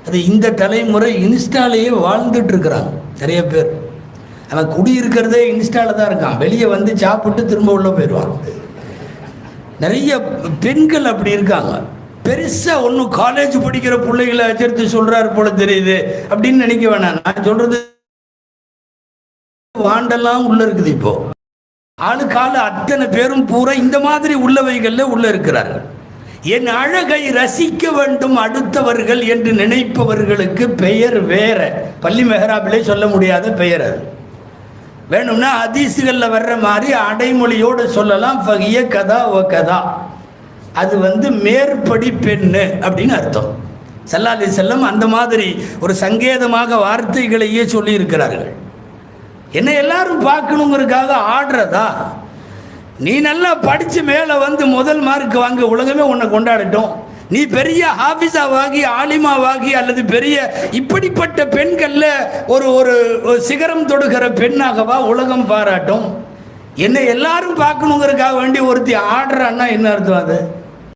அது இந்த தலைமுறை இன்ஸ்டாலேயே வாழ்ந்துட்டு இருக்கிறாங்க நிறைய பேர். அவன் குடியிருக்கிறதே இன்ஸ்டாவில் தான் இருக்கான். வெளியே வந்து சாப்பிட்டு திரும்ப உள்ள போயிடுவான். நிறைய பெண்கள் அப்படி இருக்காங்க. பெருசாக ஒன்றும் காலேஜ் படிக்கிற பிள்ளைகளை அச்சரித்து சொல்கிறாரு போல தெரியுது அப்படின்னு நினைக்க வேணாம். நான் சொல்கிறது வாண்டெல்லாம் உள்ளே இருக்குது. இப்போ ஆளுக்கால அத்தனை பேரும் பூரா இந்த மாதிரி உள்ளவைகளில் உள்ளே இருக்கிறார்கள். என் அழகை ரசிக்க வேண்டும் அடுத்தவர்கள் என்று நினைப்பவர்களுக்கு பெயர் வேற. பள்ளி மெஹராபிலே சொல்ல முடியாத பெயர் அது. வேணும்னா ஹதீஸுகளில் வர்ற மாதிரி அடைமொழியோடு சொல்லலாம், ஃபகிய கதா ஒ கதா. அது வந்து மேற்படி பெண்ணு அப்படின்னு அர்த்தம். ஸல்லல்லாஹு அலைஹி வஸல்லம் அந்த மாதிரி ஒரு சங்கேதமாக வார்த்தைகளையே சொல்லி இருக்கிறார்கள். என்ன எல்லாரும் பார்க்கணுங்கிறதுக்காக ஆடுறதா? நீ நல்லா படித்து மேலே வந்து முதல் மார்க் வாங்க, உலகமே உன்னை கொண்டாடட்டும். நீ பெரிய ஹாஃபிஸாவாகி ஆலிமாவாகி அல்லது பெரிய இப்படிப்பட்ட பெண்களில் ஒரு ஒரு சிகரம் தொடுகிற பெண்ணாகவா உலகம் பாராட்டும். என்னை எல்லாரும் பார்க்கணுங்கிறதுக்காக வேண்டி ஒருத்தி ஆடுறான்னா என்ன அர்த்தம்? அது